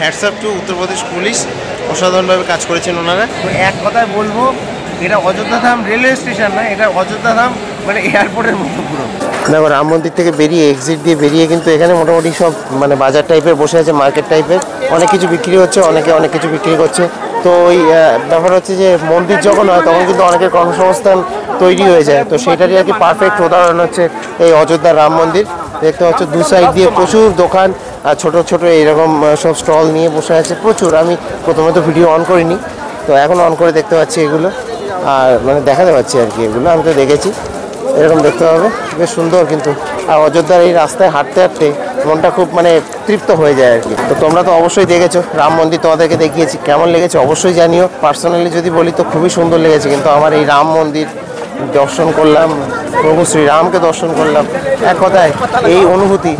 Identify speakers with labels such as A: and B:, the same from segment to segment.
A: Hats up to Uttar Pradesh police, অসাধারণভাবে কাজ করেছেন ওনারা।
B: এক কথায় বলবো, এটা অযোধ্যা ধাম রেলওয়ে স্টেশন না, এটা অযোধ্যা ধাম মানে এয়ারপোর্টের মতো পুরো।
A: দেখো রাম মন্দির থেকে বেরিয়ে এক্সিট দিয়ে বেরিয়ে কিন্তু এখানে মোটামুটি সব মানে বাজার টাইপের বসে আছে, মার্কেট টাইপের, অনেক কিছু বিক্রি হচ্ছে, অনেকে অনেক কিছু বিক্রি করছে। তো ওই ব্যাপার হচ্ছে যে মন্দির যখন হয় তখন কিন্তু অনেকের কর্মসংস্থান তৈরি হয়ে যায়। তো সেটারই আর কি পারফেক্ট উদাহরণ হচ্ছে এই অযোধ্যা রাম মন্দির। দেখতে পাচ্ছ দু সাইড দিয়ে প্রচুর দোকান আর ছোটো ছোটো এইরকম সব স্টল নিয়ে বসে আছে প্রচুর। আমি প্রথমে তো ভিডিও অন করিনি, তো এখন অন করে দেখতে পাচ্ছি এগুলো, আর মানে দেখাতে পাচ্ছি আর কি এগুলো। আমি তো দেখেছি, এরকম দেখতে হবে, বেশ সুন্দর কিন্তু। আর অযোধ্যার এই রাস্তায় হাঁটতে হাঁটতে মনটা খুব মানে তৃপ্ত হয়ে যায় আর কি। তো তোমরা তো অবশ্যই দেখেছো রাম মন্দির, তোমাদেরকে দেখিয়েছি, কেমন লেগেছে অবশ্যই জানিও। পার্সোনালি যদি বলি তো খুবই সুন্দর লেগেছে। কিন্তু আমার এই রাম মন্দির দর্শন করলাম, প্রভু শ্রীরামকে দর্শন করলাম, এক কথায় এই অনুভূতি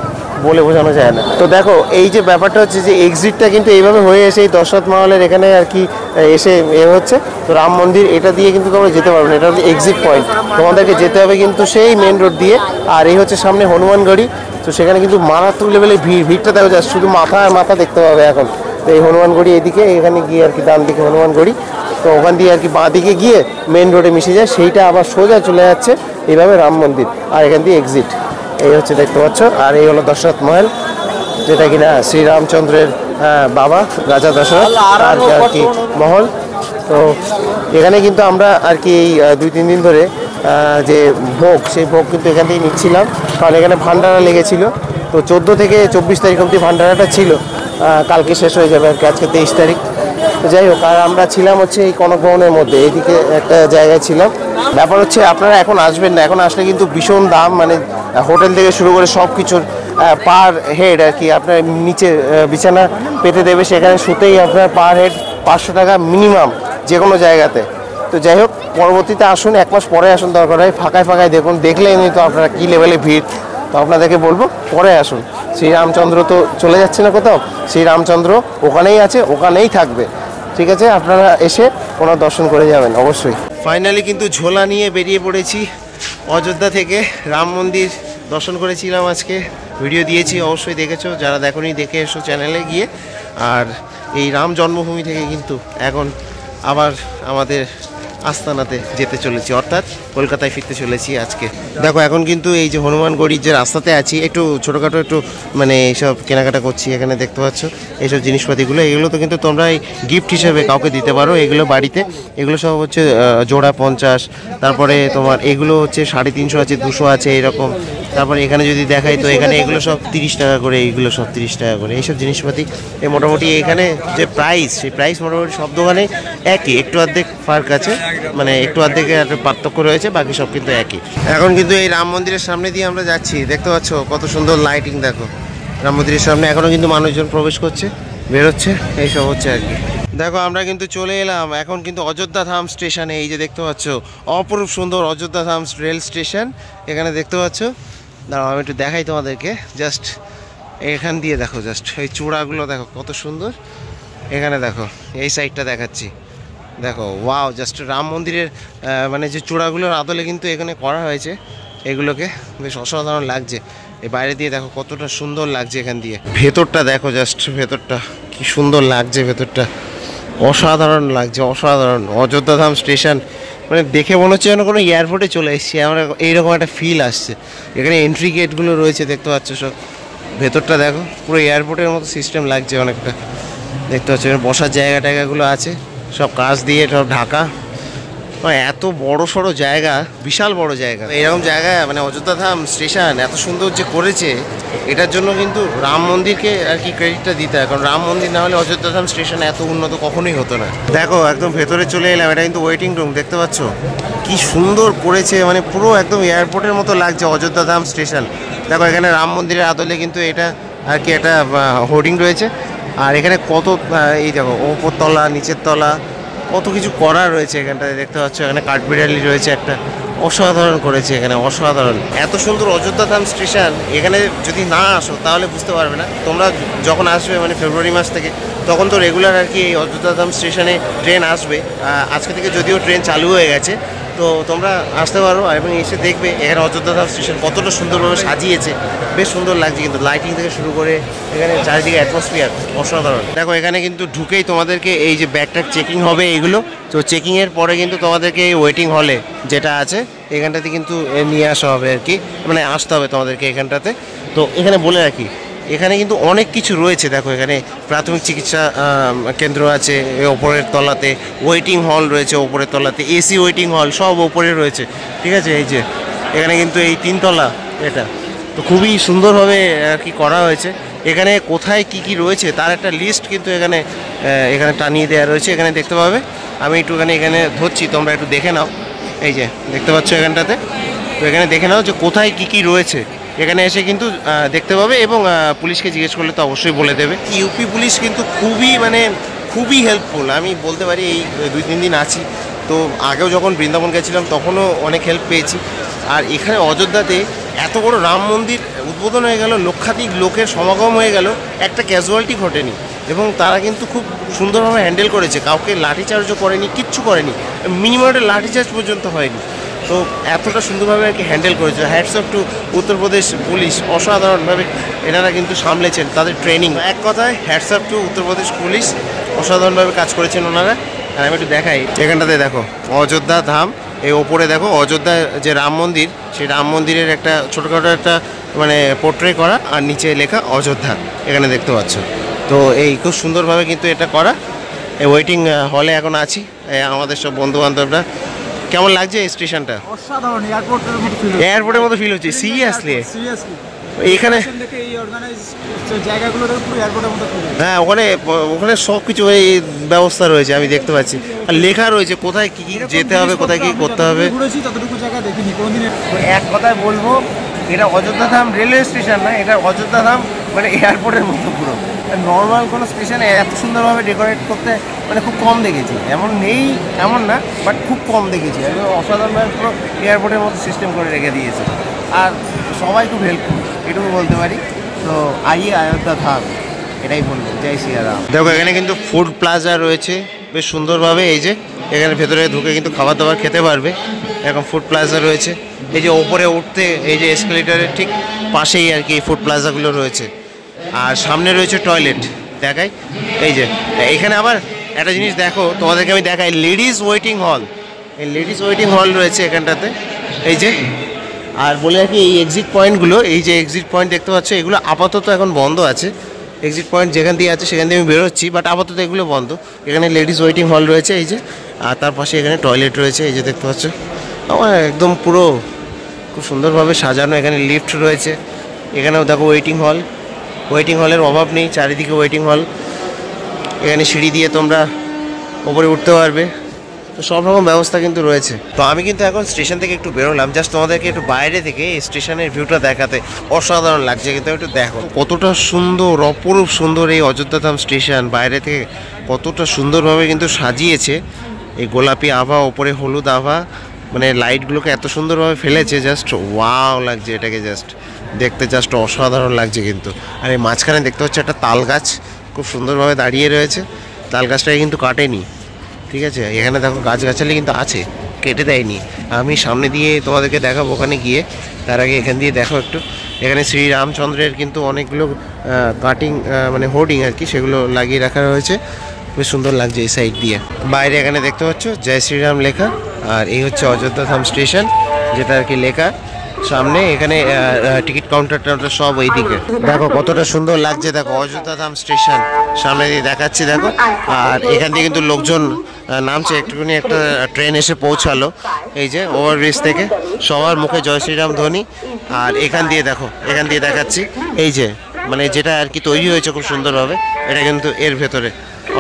A: বলে বোঝানো যায় না। তো দেখো এই যে ব্যাপারটা হচ্ছে যে এক্সিটটা কিন্তু এইভাবে হয়ে এসে এই দশরথ মহলের এখানে আর কি এসে হচ্ছে। তো রাম মন্দির এটা দিয়ে কিন্তু তোমরা যেতে পারবে না, এটা হচ্ছে এক্সিট পয়েন্ট, তোমাদেরকে যেতে হবে কিন্তু সেই মেন রোড দিয়ে। আর এই হচ্ছে সামনে হনুমানগড়ি, তো সেখানে কিন্তু মারাত্মক লেভেলে ভিড়টা দেখো যায়, শুধু মাথা আর মাথা দেখতে পাবে এখন। তো এই হনুমানগড়ি এদিকে, এখানে গিয়ে আর কি ডান দিকে হনুমানগড়ি, তো ওখান দিয়ে আর কি বাঁ দিকে গিয়ে মেন রোডে মিশে যায়, সেইটা আবার সোজা চলে যাচ্ছে এইভাবে রাম মন্দির, আর এখান দিয়ে এক্সিট এই হচ্ছে দেখতে পাচ্ছ। আর এই হলো দশরথ মহল, যেটা কিনা শ্রীরামচন্দ্রের বাবা রাজা দশরথ আর কি মহল। তো এখানে কিন্তু আমরা আর কি এই 2-3 দিন ধরে যে ভোগ, সেই ভোগ কিন্তু এখান থেকে নিচ্ছিলাম, কারণ এখানে ভান্ডারা লেগেছিল। তো 14 থেকে 24 তারিখ অবধি ভান্ডারাটা ছিল, কালকে শেষ হয়ে যাবে আর কি, আজকে 23 তারিখ। তো যাই হোক, আর আমরা ছিলাম হচ্ছে এই কনক ভবনের মধ্যে, এইদিকে একটা জায়গায় ছিলাম। ব্যাপার হচ্ছে আপনারা এখন আসবেন না, এখন আসলে কিন্তু ভীষণ দাম, মানে হোটেল থেকে শুরু করে সব কিছুর পার হেড আর কি আপনার নিচে বিছানা পেতে দেবে, সেখানে শুতেই আপনার পার হেড 500 টাকা মিনিমাম যে কোনো জায়গাতে। তো যাই হোক, পরবর্তীতে আসুন, 1 মাস পরে আসুন দরকার হয়, ফাঁকায় ফাঁকায় দেখুন, দেখলেই নি তো আপনারা কী লেভেলে ভিড়। তো আপনাদেরকে বলবো পরে আসুন। শ্রীরামচন্দ্র তো চলে যাচ্ছে না কোথাও, শ্রীরামচন্দ্র ওখানেই আছে, ওখানেই থাকবে, ঠিক আছে? আপনারা এসে ওনার দর্শন করে যাবেন অবশ্যই। ফাইনালি কিন্তু ঝোলা নিয়ে বেরিয়ে পড়েছি অযোধ্যা থেকে। রাম মন্দির দর্শন করেছিলাম আজকে, ভিডিও দিয়েছি, অবশ্যই দেখেছো, যারা দেখোনি দেখে এসো চ্যানেলে গিয়ে। আর এই রাম জন্মভূমি থেকে কিন্তু এখন আবার আমাদের আস্তানাতে যেতে চলেছি, অর্থাৎ কলকাতায় ফিরতে চলেছি আজকে। দেখো এখন কিন্তু এই যে হনুমানগড়ির যে রাস্তাতে আছি, একটু ছোটোখাটো একটু মানে এইসব কেনাকাটা করছি। এখানে দেখতে পাচ্ছ এইসব জিনিসপাতিগুলো, এগুলো তো কিন্তু তোমরা এই গিফট হিসেবে কাউকে দিতে পারো এগুলো বাড়িতে। এগুলো সব হচ্ছে জোড়া 50, তারপরে তোমার এগুলো হচ্ছে 350 আছে, 200 আছে এরকম। তারপরে এখানে যদি দেখাই তো এখানে এগুলো সব 30 টাকা করে, এইগুলো সব 30 টাকা করে, এইসব জিনিসপাতি। মোটামুটি এখানে যে প্রাইস, সেই প্রাইস মোটামুটি সব দোকানে একই, একটু অর্ধেক ফার্ক আছে, মানে একটু অর্ধেকের একটা পার্থক্য রয়েছে, বাকি সব কিন্তু একই। এখন কিন্তু এই রাম মন্দিরের সামনে দিয়ে আমরা যাচ্ছি, দেখতে পাচ্ছ কত সুন্দর লাইটিং। দেখো রাম মন্দিরের সামনে এখনও কিন্তু মানুষজন প্রবেশ করছে, বেরোচ্ছে, এইসব হচ্ছে আর কি। দেখো আমরা কিন্তু চলে এলাম এখন কিন্তু অযোধ্যা ধাম স্টেশনে। এই যে দেখতে পাচ্ছ অপরূপ সুন্দর অযোধ্যা ধাম রেল স্টেশন, এখানে দেখতে পাচ্ছ। দাঁড়াও আমি একটু দেখাই তোমাদেরকে, জাস্ট এখান দিয়ে দেখো, জাস্ট এই চূড়াগুলো দেখো কত সুন্দর। এখানে দেখো এই সাইডটা দেখাচ্ছি, দেখো ওয়াও, জাস্ট রাম মন্দিরের মানে যে চূড়াগুলোর আদলে কিন্তু এখানে করা হয়েছে, এগুলোকে বেশ অসাধারণ লাগছে। এই বাইরে দিয়ে দেখো কতটা সুন্দর লাগছে, এখান দিয়ে ভেতরটা দেখো, জাস্ট ভেতরটা কি সুন্দর লাগছে, ভেতরটা অসাধারণ লাগছে, অসাধারণ। অযোধ্যা ধাম স্টেশন মানে দেখে মনে হচ্ছে যেন কোনো এয়ারপোর্টে চলে এসেছি আমরা, এইরকম একটা ফিল আসছে। এখানে এন্ট্রি গেটগুলো রয়েছে দেখতে পাচ্ছ সব, ভেতরটা দেখো পুরো এয়ারপোর্টের মতো সিস্টেম লাগছে অনেকটা, দেখতে পাচ্ছ। এখানে বসার জায়গা টায়গাগুলো আছে, সব কাঁচ দিয়ে সব ঢাকা, এত বড় সড়ো জায়গা, বিশাল বড় জায়গা। এরকম জায়গায় মানে অযোধ্যা ধাম স্টেশন এত সুন্দর যে করেছে, এটার জন্য কিন্তু রাম মন্দিরকে আর কি ক্রেডিটটা দিতে হয়, কারণ রাম মন্দির না হলে অযোধ্যা ধাম স্টেশন এত উন্নত কখনোই হতো না। দেখো একদম ভেতরে চলে এলাম, এটা কিন্তু ওয়েটিং রুম, দেখতে পাচ্ছ কি সুন্দর করেছে, মানে পুরো একদম এয়ারপোর্টের মতো লাগছে অযোধ্যা ধাম স্টেশন। দেখো এখানে রাম মন্দিরের আদলে কিন্তু এটা আর কি একটা হোর্ডিং রয়েছে, আর এখানে কত এই দেখো ওপর তলা, নিচের তলা, কত কিছু করা রয়েছে এখানটায়, দেখতে পাচ্ছ। এখানে কাঠবিড়ালি রয়েছে একটা, অসাধারণ করেছে এখানে, অসাধারণ। এত সুন্দর অযোধ্যা ধাম স্টেশন, এখানে যদি না আসো তাহলে বুঝতে পারবে না। তোমরা যখন আসবে মানে ফেব্রুয়ারি মাস থেকে, তখন তো রেগুলার আর কি এই অযোধ্যা ধাম স্টেশনে ট্রেন আসবে। আজকে থেকে যদিও ট্রেন চালু হয়ে গেছে, তো তো তোমরা আসতে পারো এবং এসে দেখবে এখানে অযোধ্যা ধাম স্টেশন কতটা সুন্দরভাবে সাজিয়েছে, বেশ সুন্দর লাগছে কিন্তু লাইটিং থেকে শুরু করে এখানে চারিদিকে অ্যাটমসফিয়ার অসাধারণ। দেখো এখানে কিন্তু ঢুকেই তোমাদেরকে এই যে ব্যাগটা চেকিং হবে এইগুলো, তো চেকিংয়ের পরে কিন্তু তোমাদেরকে এই ওয়েটিং হলে যেটা আছে এখানটাতে কিন্তু নিয়ে আসা হবে আর কি, মানে আসতে হবে তোমাদেরকে এখানটাতে। তো এখানে বলে রাখি এখানে কিন্তু অনেক কিছু রয়েছে। দেখো এখানে প্রাথমিক চিকিৎসা কেন্দ্র আছে ওপরের তলাতে, ওয়েটিং হল রয়েছে ওপরের তলাতে, এসি ওয়েটিং হল সব ওপরে রয়েছে, ঠিক আছে। এই যে এখানে কিন্তু এই 3 তলা এটা, তো খুবই সুন্দরভাবে আর কি করা হয়েছে। এখানে কোথায় কি কি রয়েছে তার একটা লিস্ট কিন্তু এখানে এখানে টানিয়ে দেওয়া রয়েছে, এখানে দেখতে পাবে। আমি একটুখানি এখানে ধরছি, তোমরা একটু দেখে নাও। এই যে দেখতে পাচ্ছ এখানটাতে, তো এখানে দেখে নাও যে কোথায় কি কি রয়েছে, এখানে এসে কিন্তু দেখতে পাবে এবং পুলিশকে জিজ্ঞেস করলে তো অবশ্যই বলে দেবে। ইউপি পুলিশ কিন্তু খুবই হেল্পফুল, আমি বলতে পারি। এই 2-3 দিন আছি, তো আগেও যখন বৃন্দাবন গেছিলাম তখনও অনেক হেল্প পেয়েছি। আর এখানে অযোধ্যাতে এত বড় রাম মন্দির উদ্বোধন হয়ে গেল, লক্ষাধিক লোকের সমাগম হয়ে গেল, একটা ক্যাজুয়ালিটি ঘটেনি এবং তারা কিন্তু খুব সুন্দরভাবে হ্যান্ডেল করেছে, কাউকে লাঠিচার্জও করেনি, কিচ্ছু করেনি, মিনিমাম একটা লাঠিচার্জ পর্যন্ত হয়নি। তো এতটা সুন্দরভাবে আর কি হ্যান্ডেল করেছে। Hats off to Uttar Pradesh police, অসাধারণভাবে এনারা কিন্তু সামলেছেন তাদের ট্রেনিং। এক কথায় hats off to Uttar Pradesh police, অসাধারণভাবে কাজ করেছেন ওনারা। আর আমি একটু দেখাই, এখানটাতে দেখো অযোধ্যা ধাম, এই ওপরে দেখো অযোধ্যা যে রাম মন্দির, সেই রাম মন্দিরের একটা ছোটোখাটো একটা মানে পোর্ট্রে করা, আর নিচে লেখা অযোধ্যা এখানে দেখতে পাচ্ছ। তো এই খুব সুন্দরভাবে কিন্তু এটা করা। এই ওয়েটিং হলে এখন আছি আমাদের সব বন্ধু বান্ধবরা। কেমন লাগছে এই স্টেশনটা?
C: অসাধারণ,
A: এয়ারপোর্টের মতো ফিল হচ্ছে। সিরিয়াসলি এখানে হ্যাঁ, ওখানে সব কিছু এই ব্যবস্থা রয়েছে, আমি দেখতে পাচ্ছি। আর লেখা রয়েছে কোথায় কি কি যেতে হবে, কোথায় কি করতে হবে।
B: এক কথায় বলবো, এটা অযোধ্যা ধাম রেলওয়ে স্টেশন না, এটা অযোধ্যা ধাম মানে এয়ারপোর্টের মতো পুরো। নর্মাল কোনো স্টেশনে এত সুন্দরভাবে ডেকোরেট করতে মানে খুব কম দেখেছি, এমন নেই এমন না, বাট খুব কম দেখেছি। একদম অসাধারণভাবে পুরো এয়ারপোর্টের মতো সিস্টেম করে রেখে দিয়েছে, আর সবাই খুব হেল্পফুল, এটুকু বলতে পারি। তো আইয়ে অযোধ্যা ধাম, এটাই বলবো। জয় শ্রীরাম।
A: দেখো এখানে কিন্তু ফুড প্লাজা রয়েছে বেশ সুন্দরভাবে। এই যে এখানে ভেতরে ঢুকে কিন্তু খাবার দাবার খেতে পারবে, এরকম ফুড প্লাজা রয়েছে। এই যে ওপরে উঠতে এই যে এসকেলেটারের ঠিক পাশেই আর কি এই ফুড প্লাজাগুলো রয়েছে। আর সামনে রয়েছে টয়লেট, দেখাই। এই যে এখানে আবার একটা জিনিস দেখো, তোমাদেরকে আমি দেখাই, লেডিস ওয়েটিং হল। এই লেডিস ওয়েটিং হল রয়েছে এখানটাতে, এই যে। আর বলে রাখি এই এক্সিট পয়েন্টগুলো, এই যে এক্সিট পয়েন্ট দেখতে পাচ্ছ, এগুলো আপাতত এখন বন্ধ আছে। এক্সিট পয়েন্ট যেখান দিয়ে আছে সেখান দিয়ে আমি বেরোচ্ছি, বাট আপাতত এগুলো বন্ধ। এখানে লেডিস ওয়েটিং হল রয়েছে, এই যে। আর তার পাশে এখানে টয়লেট রয়েছে, এই যে দেখতে পাচ্ছ। আমার একদম পুরো খুব সুন্দরভাবে সাজানো। এখানে লিফট রয়েছে, এখানেও দেখো ওয়েটিং হল। ওয়েটিং হলের অভাব নেই, চারিদিকে ওয়েটিং হল। এখানে সিঁড়ি দিয়ে তোমরা ওপরে উঠতে পারবে, তো সব রকম ব্যবস্থা কিন্তু রয়েছে। তো আমি কিন্তু এখন স্টেশন থেকে একটু বেরোলাম, জাস্ট তোমাদেরকে একটু বাইরে থেকে স্টেশনের ভিউটা দেখাতে। অসাধারণ লাগছে কিন্তু, একটু দেখো কতটা সুন্দর, অপরূপ সুন্দর এই অযোধ্যা ধাম স্টেশন। বাইরে থেকে কতটা সুন্দরভাবে কিন্তু সাজিয়েছে, এই গোলাপি আভা, ওপরে হলুদ আভা, মানে লাইটগুলোকে এত সুন্দরভাবে ফেলেছে, জাস্ট ওয়াও লাগছে এটাকে, জাস্ট দেখতে জাস্ট অসাধারণ লাগছে কিন্তু। আর এই মাঝখানে দেখতে হচ্ছে একটা তাল গাছ খুব সুন্দরভাবে দাঁড়িয়ে রয়েছে, তাল গাছটাকে কিন্তু কাটেনি, ঠিক আছে। এখানে দেখো গাছগাছালি কিন্তু আছে, কেটে দেয়নি। আমি সামনে দিয়ে তোমাদেরকে দেখাবো ওখানে গিয়ে, তার আগে এখান দিয়ে দেখো একটু। এখানে শ্রীরামচন্দ্রের কিন্তু অনেকগুলো কাটিং মানে হোর্ডিং আর কি, সেগুলো লাগিয়ে রাখা হয়েছে, বেশ সুন্দর লাগছে এই সাইড দিয়ে। বাইরে এখানে দেখতে পাচ্ছ জয় শ্রীরাম লেখা। আর এই হচ্ছে অযোধ্যা ধাম স্টেশন, যেটা আর কি লেখা সামনে। এখানে টিকিট কাউন্টারটা সব এইদিকে। দেখো কতটা সুন্দর লাগছে, দেখো অযোধ্যা ধাম স্টেশন সামনে দিয়ে দেখাচ্ছি, দেখো। আর এখান দিয়ে কিন্তু লোকজন নামছে, একটুখানি একটা ট্রেন এসে পৌঁছালো, এই যে ওভারব্রিজ থেকে, সবার মুখে জয় শ্রীরাম ধ্বনি। আর এখান দিয়ে দেখো, এখান দিয়ে দেখাচ্ছি, এই যে মানে যেটা আর কি তৈরি হয়েছে খুব সুন্দরভাবে, এটা কিন্তু এর ভেতরে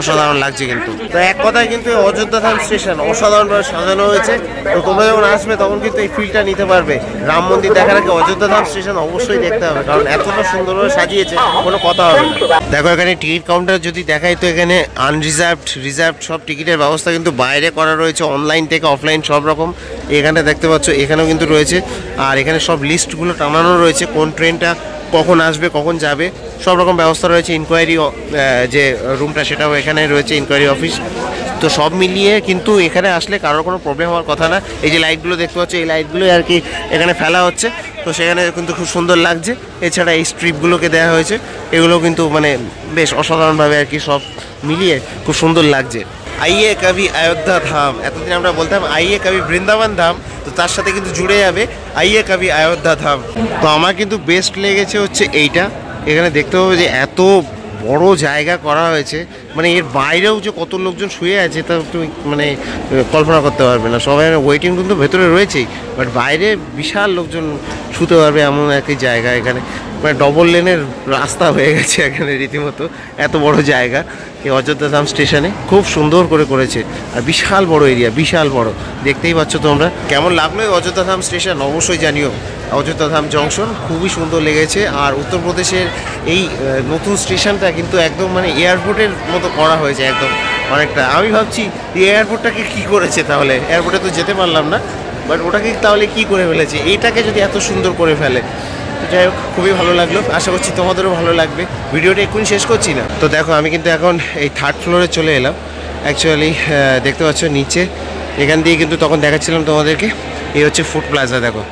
A: অসাধারণ লাগছে কিন্তু। তো এক কথায় কিন্তু অযোধ্যা ধাম স্টেশন অসাধারণভাবে সাজানো হয়েছে। তো তোমরা যখন আসবে তখন কিন্তু এই ফিলটা নিতে পারবে। রাম মন্দির দেখার আগে অযোধ্যা ধাম স্টেশন অবশ্যই দেখতে হবে, কারণ এতটা সুন্দরভাবে সাজিয়েছে, কোনো কথা হবে না। দেখো এখানে টিকিট কাউন্টার যদি দেখাই, তো এখানে আনরিজার্ভড, রিজার্ভড সব টিকিটের ব্যবস্থা কিন্তু বাইরে করা রয়েছে, অনলাইন থেকে অফলাইন সব রকম। এখানে দেখতে পাচ্ছ, এখানেও কিন্তু রয়েছে। আর এখানে সব লিস্টগুলো টানানো রয়েছে, কোন ট্রেনটা কখন আসবে, কখন যাবে, সব রকম ব্যবস্থা রয়েছে। ইনকোয়ারি যে রুমটা, সেটাও এখানে রয়েছে, ইনকোয়ারি অফিস।
B: তো সব মিলিয়ে কিন্তু এখানে আসলে কারোর কোনো প্রবলেম হওয়ার কথা না। এই যে লাইটগুলো দেখতে পাচ্ছ, এই লাইটগুলো আর কি এখানে ফেলা হচ্ছে, তো সেখানে কিন্তু খুব সুন্দর লাগছে। এছাড়া এই স্ট্রিপগুলোকে দেওয়া হয়েছে, এগুলো কিন্তু মানে বেশ অসাধারণভাবে আর কি সব মিলিয়ে খুব সুন্দর লাগছে। আইয়ে কবি অযোধ্যা ধাম, এতদিন আমরা বলতাম আইয়ে কবি বৃন্দাবন ধাম, তো তার সাথে কিন্তু জুড়ে যাবে আইয়ে কবি অযোধ্যা ধাম। তো আমার কিন্তু বেস্ট লেগেছে হচ্ছে এইটা। এখানে দেখতে পাবো যে এত বড় জায়গা করা হয়েছে, মানে এর বাইরেও যে কত লোকজন শুয়ে আছে তা তুমি মানে কল্পনা করতে পারবে না। সবাই ওয়েটিং রুম তো ভেতরে রয়েছেই, বাট বাইরে বিশাল লোকজন শুতে পারবে এমন একটি জায়গা। এখানে মানে ডবল লেনের রাস্তা হয়ে গেছে এখানে রীতিমতো, এত বড় জায়গা এই অযোধ্যা ধাম স্টেশনে খুব সুন্দর করে করেছে। আর বিশাল বড় এরিয়া, বিশাল বড়, দেখতেই পাচ্ছ তোমরা। কেমন লাগলো এই অযোধ্যা ধাম স্টেশন অবশ্যই জানিও। অযোধ্যা ধাম জংশন খুবই সুন্দর লেগেছে। আর উত্তরপ্রদেশের এই নতুন স্টেশনটা কিন্তু একদম মানে এয়ারপোর্টের মতো করা হয়েছে একদম অনেকটা। আমি ভাবছি এই এয়ারপোর্টটাকে কী করেছে, তাহলে এয়ারপোর্টে তো যেতে পারলাম না, বাট ওটাকে তাহলে কি করে ফেলেছে, এইটাকে যদি এত সুন্দর করে ফেলে। তো যাই হোক, খুবই ভালো লাগলো, আশা করছি তোমাদেরও ভালো লাগবে। ভিডিওটা এক্ষুনি শেষ করছি না। তো দেখো আমি কিন্তু এখন এই 3rd ফ্লোরে চলে এলাম। অ্যাকচুয়ালি দেখতে পাচ্ছ নিচে, এখান দিয়ে কিন্তু তখন দেখাচ্ছিলাম তোমাদেরকে, এই হচ্ছে ফুড প্লাজা। দেখো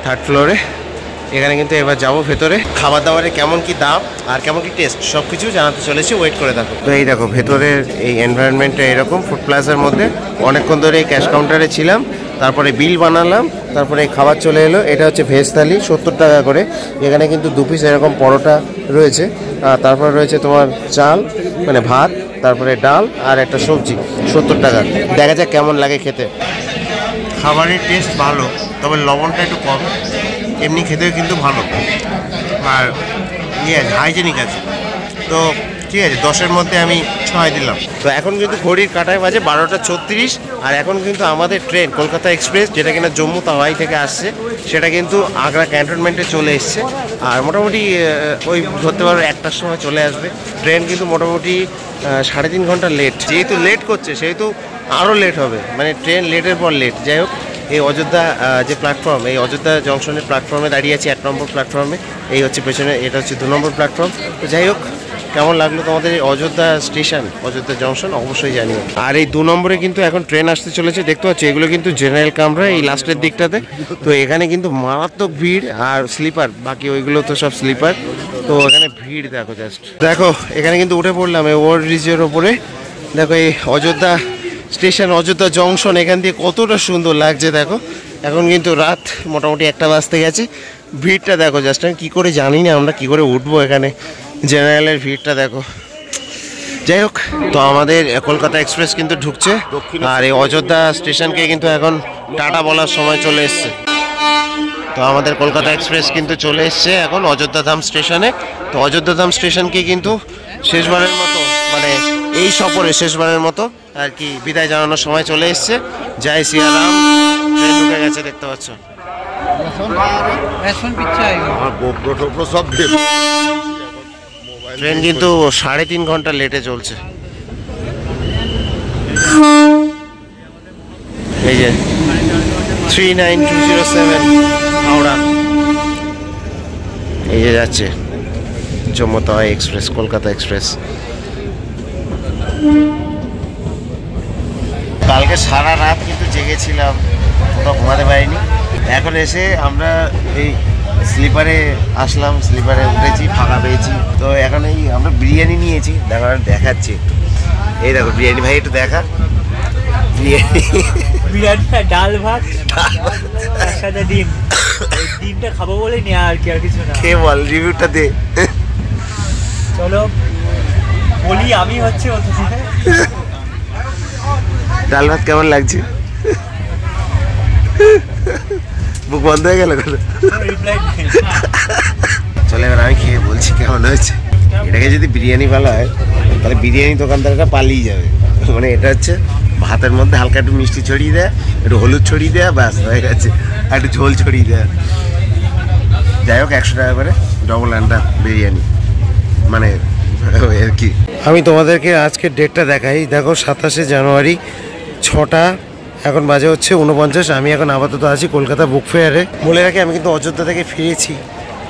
B: 3rd ফ্লোরে, এখানে কিন্তু এবার যাবো ভেতরে। খাবার দাবারের কেমন কি দাম আর কেমন কি টেস্ট সব কিছু জানাতে চলেছি, ওয়েট করে থাকো। তো এই দেখো ভেতরের এই এনভায়রনমেন্টটা এরকম। ফুড প্লাজার মধ্যে অনেকক্ষণ ধরে ক্যাশ কাউন্টারে ছিলাম, তারপরে বিল বানালাম, তারপরে খাবার চলে এলো। এটা হচ্ছে ভেজ থালি, 70 টাকা করে। এখানে কিন্তু 2 পিস এরকম পরোটা রয়েছে, আর তারপরে রয়েছে তোমার চাল মানে ভাত, তারপরে ডাল আর একটা সবজি, 70 টাকা। দেখা যাক কেমন লাগে খেতে। খাবারের টেস্ট ভালো, তবে লবণটা একটু কম। এমনি খেতেও কিন্তু ভালো, আর ইয়ে হাইজেনিক আছে। তো ঠিক আছে, 10-এর মধ্যে আমি 6 দিলাম। তো এখন কিন্তু ঘড়ির কাঁটায় বাজে 12:36, আর এখন কিন্তু আমাদের ট্রেন কলকাতা এক্সপ্রেস, যেটা কিনা জম্মু তাওয়াই থেকে আসছে, সেটা কিন্তু আগ্রা ক্যান্টনমেন্টে চলে এসছে। আর মোটামুটি ওই ধরতে পারো 1টার সময় চলে আসবে ট্রেন। কিন্তু মোটামুটি 3.5 ঘন্টা লেট। যেহেতু লেট করছে সেহেতু আরও লেট হবে, মানে ট্রেন লেটের পর লেট। যাই হোক, এই অযোধ্যা যে প্ল্যাটফর্ম, এই অযোধ্যা জংশনের প্ল্যাটফর্মে দাঁড়িয়ে আছি, 1 নম্বর প্ল্যাটফর্মে। এই হচ্ছে পেছনে, এটা হচ্ছে 2 নম্বর প্ল্যাটফর্ম। তো যাই হোক, কেমন লাগলো তোমাদের এই অযোধ্যা স্টেশন, অযোধ্যা জংশন অবশ্যই জানিও। আর এই 2 নম্বরে কিন্তু এখন ট্রেন আসতে চলেছে, দেখতে পাচ্ছি এগুলো কিন্তু জেনারেল কামরা এই লাস্টের দিকটাতে। তো এখানে কিন্তু মারাত্মক ভিড়, আর স্লিপার, বাকি ওইগুলো তো সব স্লিপার। তো এখানে ভিড় দেখো, জাস্ট দেখো। এখানে কিন্তু উঠে পড়লাম এই ওভার ব্রিজের ওপরে। দেখো এই অযোধ্যা স্টেশন, অযোধ্যা জংশন, এখান দিয়ে কতটা সুন্দর লাগছে দেখো। এখন কিন্তু রাত মোটামুটি 1টা বাজতে গেছে। ভিড়টা দেখো জাস্ট, আমি কী করে জানি না আমরা কী করে উঠবো এখানে, জেনারেলের ভিড়টা দেখো। যাই হোক, তো আমাদের কলকাতা এক্সপ্রেস কিন্তু ঢুকছে, আর এই অযোধ্যা স্টেশনকে কিন্তু এখন টাটা বলার সময় চলে এসছে। তো আমাদের কলকাতা এক্সপ্রেস কিন্তু চলে এসছে এখন অযোধ্যা ধাম স্টেশনে। তো অযোধ্যা ধাম স্টেশনকে কিন্তু শেষবারের মতো, মানে এই সফরে শেষবারের মতো আর কি বিদায় জানানোর সময় চলে এসছে। জয় সিয়ারাম, ট্রেন ঢুকে গেছে, দেখতে পাচ্ছ। ট্রেন কিন্তু 3.5 ঘন্টা লেটে চলছে। এই যে 39207 হাওড়া, এই যে যাচ্ছে জম্মু তাওয়াই এক্সপ্রেস, কলকাতা এক্সপ্রেস। কালকে সারা রাত কিন্তু জেগেছিলাম, কোথাও ঘুমাতে পারিনি। এখন এসে আমরা এই স্লিপারে আসলাম, স্লিপারে উঠেছি, ফাঁকা পেয়েছি। তো এখন এই আমরা বিরিয়ানি নিয়েছি, দেখাচ্ছি। এই দেখো বিরিয়ানি, ভাই একটু দেখা
C: বিরিয়ানি, ডাল ভাত, তার সাথে ডিম। ডিমটা খাবো বলে নিয়ে আর কি, আর কিছু না।
B: খেয়ে বল, রিভিউটা দে।
C: চলো বলি, আমি হচ্ছে
B: ডাল ভাত কেমন লাগছে? বুক বন্ধ হয়ে গেল। চলে এবার আমি খেয়ে বলছি কেমন হয়েছে। এটাকে যদি বিরিয়ানি বলা হয় তাহলে বিরিয়ানি দোকানদারটা পালিয়ে যাবে। মানে এটা হচ্ছে ভাতের মধ্যে হালকা একটু মিষ্টি ছড়িয়ে দেয়, একটু হলুদ ছড়িয়ে দেয়, ব্যাস হয়ে গেছে, আর একটু ঝোল ছড়িয়ে দেয়। যাই হোক, 100 টাকা করে ডবল আন্ডা বিরিয়ানি, মানে আর কি। আমি তোমাদেরকে আজকে ডেটটা দেখাই। দেখো 27শে জানুয়ারি, 6টা, এখন বাজে হচ্ছে 49। আমি এখন আপাতত আছি কলকাতা বুক ফেয়ারে। বলে রাখি আমি কিন্তু অযোধ্যা থেকে ফিরেছি।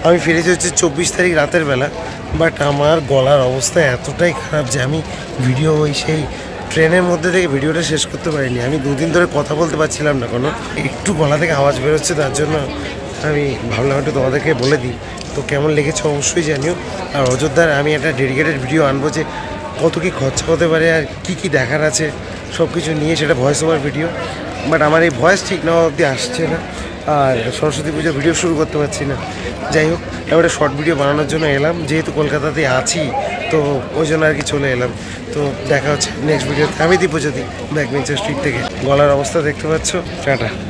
B: আমি ফিরেছি হচ্ছে 24 তারিখ রাতের বেলা। বাট আমার গলার অবস্থা এতটাই খারাপ যে আমি ভিডিও ওই সেই
A: ট্রেনের মধ্যে থেকে ভিডিওটা শেষ করতে পারিনি, আমি 2 দিন ধরে কথা বলতে পারছিলাম না, কোনো একটু গলা থেকে আওয়াজ বেরোচ্ছে, তার জন্য আমি ভাবলাম একটু তোমাদেরকে বলে দিই। তো কেমন লেগেছে অবশ্যই জানিও। আর অযোধ্যার আমি একটা ডেডিকেটেড ভিডিও আনবো যে কত কী খরচা হতে পারে আর কী কী দেখার আছে সব কিছু নিয়ে, সেটা ভয়েস ওভার ভিডিও। বাট আমার এই ভয়েস ঠিক না অবধি আসছে না, আর সরস্বতী পুজোর ভিডিও শুরু করতে পারছি না। যাই হোক, এবারে শর্ট ভিডিও বানানোর জন্য এলাম, যেহেতু কলকাতাতে আছি তো ওই জন্য আর কি চলে এলাম। তো দেখা হচ্ছে নেক্সট ভিডিওতে। আমি দীপজ্যোতি, ব্যাকবেঞ্চার স্ট্রিট থেকে। গলার অবস্থা দেখতে পাচ্ছ, টাটা।